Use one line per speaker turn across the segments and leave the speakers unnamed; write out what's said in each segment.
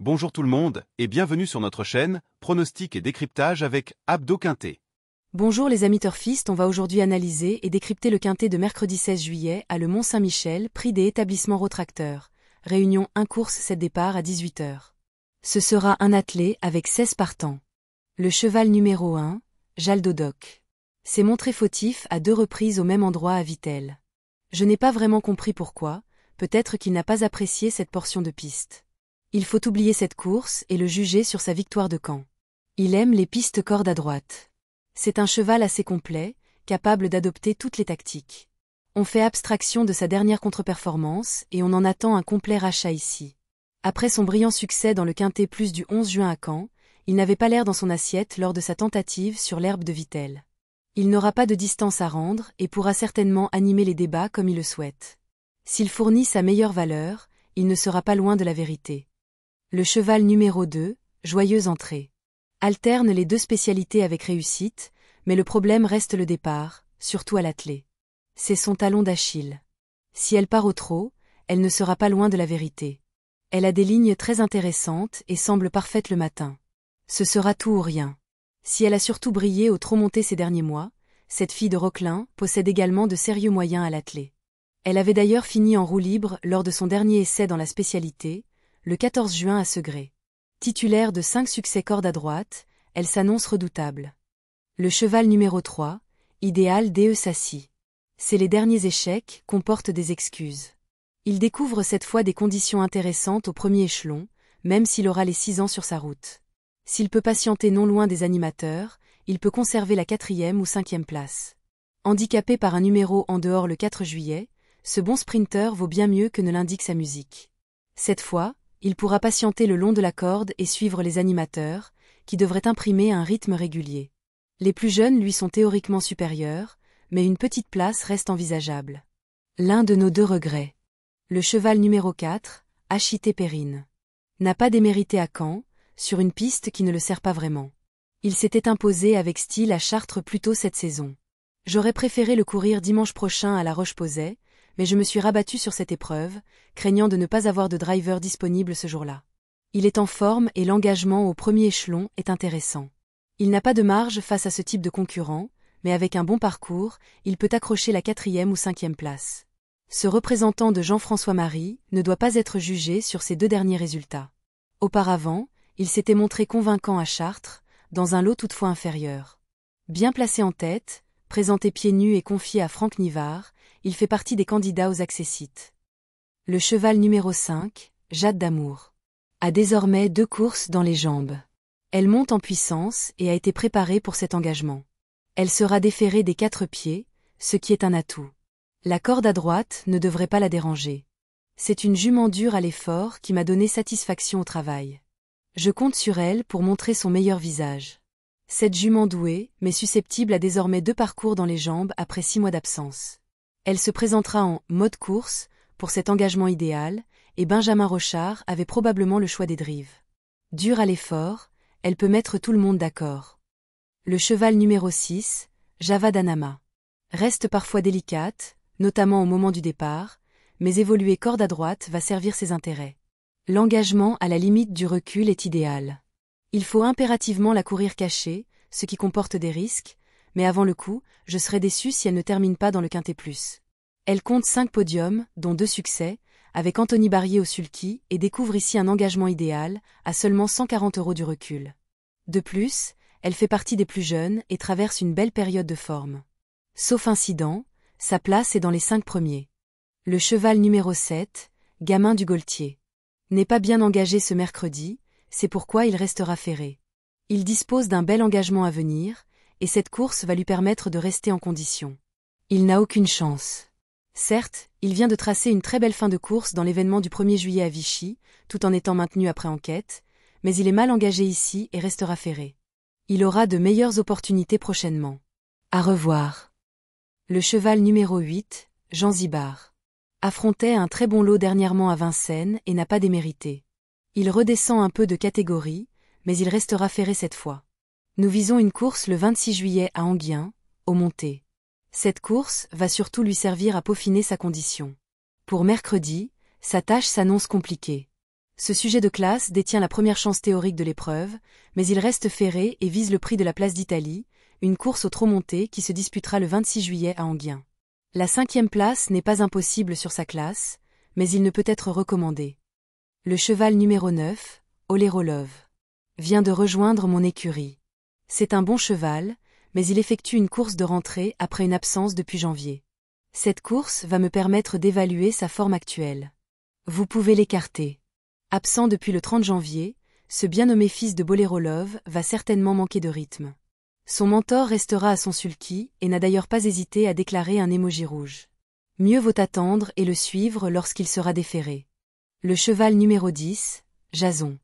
Bonjour tout le monde et bienvenue sur notre chaîne Pronostic et décryptage avec Abdo Quintet.
Bonjour les amis turfistes, on va aujourd'hui analyser et décrypter le quintet de mercredi 16 juillet à Le Mont-Saint-Michel, prix des établissements Rotracteurs. Réunion 1 course 7 départ à 18h. Ce sera un attelé avec 16 partants. Le cheval numéro 1, Jaldodoc, s'est montré fautif à 2 reprises au même endroit à Vittel. Je n'ai pas vraiment compris pourquoi, peut-être qu'il n'a pas apprécié cette portion de piste. Il faut oublier cette course et le juger sur sa victoire de Caen. Il aime les pistes corde à droite. C'est un cheval assez complet, capable d'adopter toutes les tactiques. On fait abstraction de sa dernière contre-performance et on en attend un complet rachat ici. Après son brillant succès dans le Quintet Plus du 11 juin à Caen, il n'avait pas l'air dans son assiette lors de sa tentative sur l'herbe de Vittel. Il n'aura pas de distance à rendre et pourra certainement animer les débats comme il le souhaite. S'il fournit sa meilleure valeur, il ne sera pas loin de la vérité. Le cheval numéro 2, Joyeuse Entrée, alterne les deux spécialités avec réussite, mais le problème reste le départ, surtout à l'attelé. C'est son talon d'Achille. Si elle part au trot, elle ne sera pas loin de la vérité. Elle a des lignes très intéressantes et semble parfaite le matin. Ce sera tout ou rien. Si elle a surtout brillé au trot monté ces derniers mois, cette fille de Roquelin possède également de sérieux moyens à l'attelé. Elle avait d'ailleurs fini en roue libre lors de son dernier essai dans la spécialité, le 14 juin à Segré. Titulaire de 5 succès corde à droite, elle s'annonce redoutable. Le cheval numéro 3, Idéal D.E. Sassy. C'est les derniers échecs comportent des excuses. Il découvre cette fois des conditions intéressantes au premier échelon, même s'il aura les 6 ans sur sa route. S'il peut patienter non loin des animateurs, il peut conserver la 4e ou 5e place. Handicapé par un numéro en dehors le 4 juillet, ce bon sprinter vaut bien mieux que ne l'indique sa musique. Cette fois, il pourra patienter le long de la corde et suivre les animateurs, qui devraient imprimer un rythme régulier. Les plus jeunes lui sont théoriquement supérieurs, mais une petite place reste envisageable. L'un de nos 2 regrets. Le cheval numéro 4, Achité Périne, n'a pas démérité à Caen, sur une piste qui ne le sert pas vraiment. Il s'était imposé avec style à Chartres plus tôt cette saison. J'aurais préféré le courir dimanche prochain à La Roche-Posay, mais je me suis rabattu sur cette épreuve, craignant de ne pas avoir de driver disponible ce jour-là. Il est en forme et l'engagement au premier échelon est intéressant. Il n'a pas de marge face à ce type de concurrent, mais avec un bon parcours, il peut accrocher la 4e ou 5e place. Ce représentant de Jean-François Marie ne doit pas être jugé sur ses 2 derniers résultats. Auparavant, il s'était montré convaincant à Chartres, dans un lot toutefois inférieur. Bien placé en tête, présenté pieds nus et confié à Franck Nivard, il fait partie des candidats aux accessites. Le cheval numéro 5, Jade d'Amour, a désormais 2 courses dans les jambes. Elle monte en puissance et a été préparée pour cet engagement. Elle sera déférée des 4 pieds, ce qui est un atout. La corde à droite ne devrait pas la déranger. C'est une jument dure à l'effort qui m'a donné satisfaction au travail. Je compte sur elle pour montrer son meilleur visage. Cette jument douée, mais susceptible a désormais 2 parcours dans les jambes après 6 mois d'absence. Elle se présentera en mode course, pour cet engagement idéal, et Benjamin Rochard avait probablement le choix des drives. Dure à l'effort, elle peut mettre tout le monde d'accord. Le cheval numéro 6, Javad Anama, reste parfois délicate, notamment au moment du départ, mais évoluer corde à droite va servir ses intérêts. L'engagement à la limite du recul est idéal. Il faut impérativement la courir cachée, ce qui comporte des risques, mais avant le coup, je serais déçu si elle ne termine pas dans le Quintet Plus. Elle compte 5 podiums, dont 2 succès, avec Anthony Barrier au sulky et découvre ici un engagement idéal, à seulement 140 € du recul. De plus, elle fait partie des plus jeunes et traverse une belle période de forme. Sauf incident, sa place est dans les 5 premiers. Le cheval numéro 7, Gamin du Gaultier, n'est pas bien engagé ce mercredi, c'est pourquoi il restera ferré. Il dispose d'un bel engagement à venir, et cette course va lui permettre de rester en condition. Il n'a aucune chance. Certes, il vient de tracer une très belle fin de course dans l'événement du 1er juillet à Vichy, tout en étant maintenu après enquête, mais il est mal engagé ici et restera ferré. Il aura de meilleures opportunités prochainement. À revoir. Le cheval numéro 8, Jean Zibard, affrontait un très bon lot dernièrement à Vincennes et n'a pas démérité. Il redescend un peu de catégorie, mais il restera ferré cette fois. Nous visons une course le 26 juillet à Enghien, au Monté. Cette course va surtout lui servir à peaufiner sa condition. Pour mercredi, sa tâche s'annonce compliquée. Ce sujet de classe détient la première chance théorique de l'épreuve, mais il reste ferré et vise le prix de la place d'Italie, une course au trot monté qui se disputera le 26 juillet à Enghien. La 5e place n'est pas impossible sur sa classe, mais il ne peut être recommandé. Le cheval numéro 9, Olerolov, vient de rejoindre mon écurie. C'est un bon cheval, mais il effectue une course de rentrée après une absence depuis janvier. Cette course va me permettre d'évaluer sa forme actuelle. Vous pouvez l'écarter. Absent depuis le 30 janvier, ce bien nommé fils de Bolerolov va certainement manquer de rythme. Son mentor restera à son sulky et n'a d'ailleurs pas hésité à déclarer un émoji rouge. Mieux vaut attendre et le suivre lorsqu'il sera déféré. Le cheval numéro 10, Jason.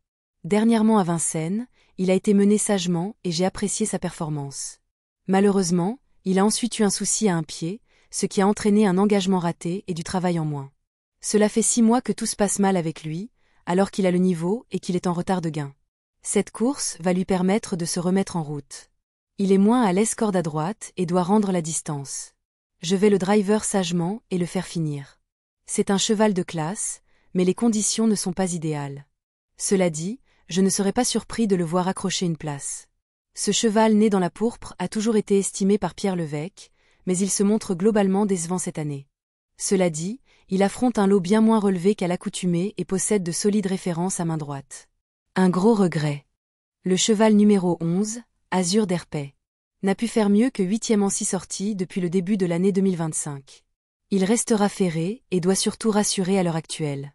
Dernièrement à Vincennes, il a été mené sagement et j'ai apprécié sa performance. Malheureusement, il a ensuite eu un souci à un pied, ce qui a entraîné un engagement raté et du travail en moins. Cela fait 6 mois que tout se passe mal avec lui, alors qu'il a le niveau et qu'il est en retard de gain. Cette course va lui permettre de se remettre en route. Il est moins à l'aise corde à droite et doit rendre la distance. Je vais le driver sagement et le faire finir. C'est un cheval de classe, mais les conditions ne sont pas idéales. Cela dit, je ne serais pas surpris de le voir accrocher une place. Ce cheval né dans la pourpre a toujours été estimé par Pierre Levesque, mais il se montre globalement décevant cette année. Cela dit, il affronte un lot bien moins relevé qu'à l'accoutumée et possède de solides références à main droite. Un gros regret. Le cheval numéro 11, Azur d'Herpet, n'a pu faire mieux que 8e en 6 sorties depuis le début de l'année 2025. Il restera ferré et doit surtout rassurer à l'heure actuelle.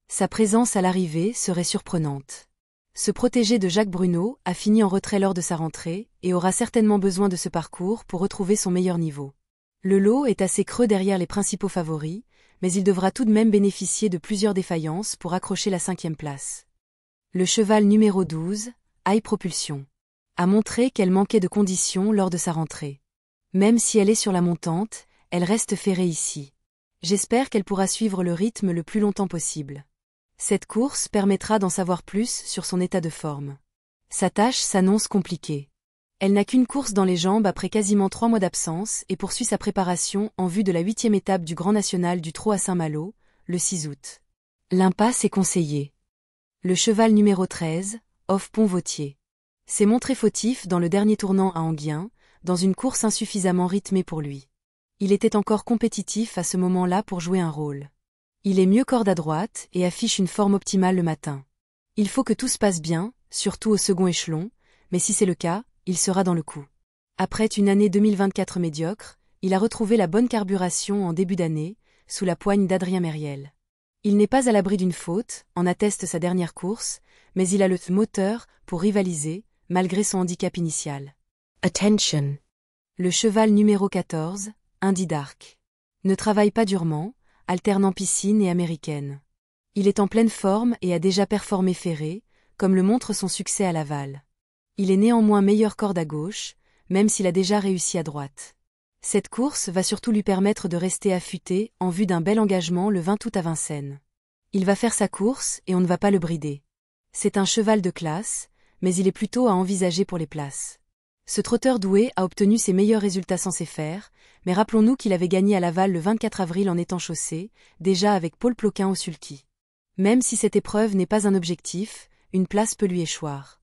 Sa présence à l'arrivée serait surprenante. Ce protégé de Jacques Bruno a fini en retrait lors de sa rentrée et aura certainement besoin de ce parcours pour retrouver son meilleur niveau. Le lot est assez creux derrière les principaux favoris, mais il devra tout de même bénéficier de plusieurs défaillances pour accrocher la 5e place. Le cheval numéro 12, High Propulsion, a montré qu'elle manquait de conditions lors de sa rentrée. Même si elle est sur la montante, elle reste ferrée ici. J'espère qu'elle pourra suivre le rythme le plus longtemps possible. Cette course permettra d'en savoir plus sur son état de forme. Sa tâche s'annonce compliquée. Elle n'a qu'une course dans les jambes après quasiment 3 mois d'absence et poursuit sa préparation en vue de la 8e étape du Grand National du Trot à Saint-Malo, le 6 août. L'impasse est conseillée. Le cheval numéro 13, Off Pont-Vautier, s'est montré fautif dans le dernier tournant à Enghien, dans une course insuffisamment rythmée pour lui. Il était encore compétitif à ce moment-là pour jouer un rôle. Il est mieux corde à droite et affiche une forme optimale le matin. Il faut que tout se passe bien, surtout au second échelon, mais si c'est le cas, il sera dans le coup. Après une année 2024 médiocre, il a retrouvé la bonne carburation en début d'année, sous la poigne d'Adrien Mériel. Il n'est pas à l'abri d'une faute, en atteste sa dernière course, mais il a le moteur pour rivaliser, malgré son handicap initial. Attention! Le cheval numéro 14, Indy Dark, ne travaille pas durement, alternant piscine et américaine. Il est en pleine forme et a déjà performé ferré, comme le montre son succès à Laval. Il est néanmoins meilleur corde à gauche, même s'il a déjà réussi à droite. Cette course va surtout lui permettre de rester affûté en vue d'un bel engagement le 20 août à Vincennes. Il va faire sa course et on ne va pas le brider. C'est un cheval de classe, mais il est plutôt à envisager pour les places. Ce trotteur doué a obtenu ses meilleurs résultats censés faire, mais rappelons-nous qu'il avait gagné à Laval le 24 avril en étant chaussé, déjà avec Paul Ploquin au sulky. Même si cette épreuve n'est pas un objectif, une place peut lui échoir.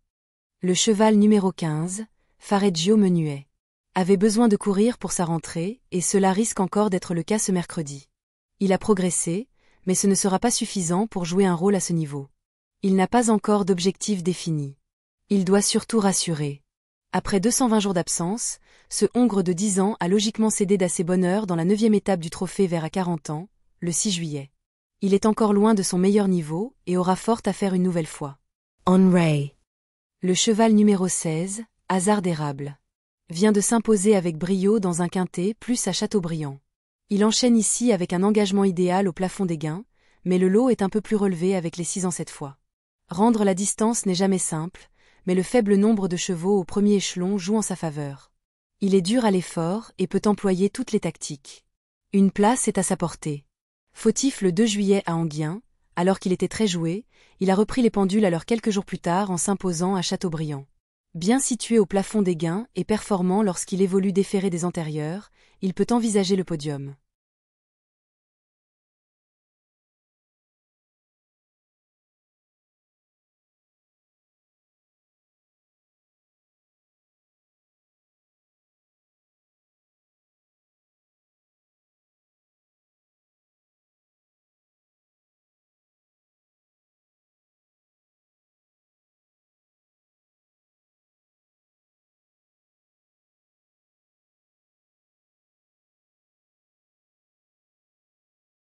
Le cheval numéro 15, Fareggio Menuet, avait besoin de courir pour sa rentrée, et cela risque encore d'être le cas ce mercredi. Il a progressé, mais ce ne sera pas suffisant pour jouer un rôle à ce niveau. Il n'a pas encore d'objectif défini. Il doit surtout rassurer. Après 220 jours d'absence, ce Hongre de 10 ans a logiquement cédé d'assez bonne heure dans la 9e étape du trophée vert à 40 ans, le 6 juillet. Il est encore loin de son meilleur niveau et aura fort à faire une nouvelle fois. On Ray. Le cheval numéro 16, Hasard d'érable, vient de s'imposer avec brio dans un quintet plus à Châteaubriand. Il enchaîne ici avec un engagement idéal au plafond des gains, mais le lot est un peu plus relevé avec les 6 ans cette fois. Rendre la distance n'est jamais simple, mais le faible nombre de chevaux au premier échelon joue en sa faveur. Il est dur à l'effort et peut employer toutes les tactiques. Une place est à sa portée. Fautif le 2 juillet à Enghien, alors qu'il était très joué, il a repris les pendules alors quelques jours plus tard en s'imposant à Châteaubriand. Bien situé au plafond des gains et performant lorsqu'il évolue déféré des antérieurs, il peut envisager le podium.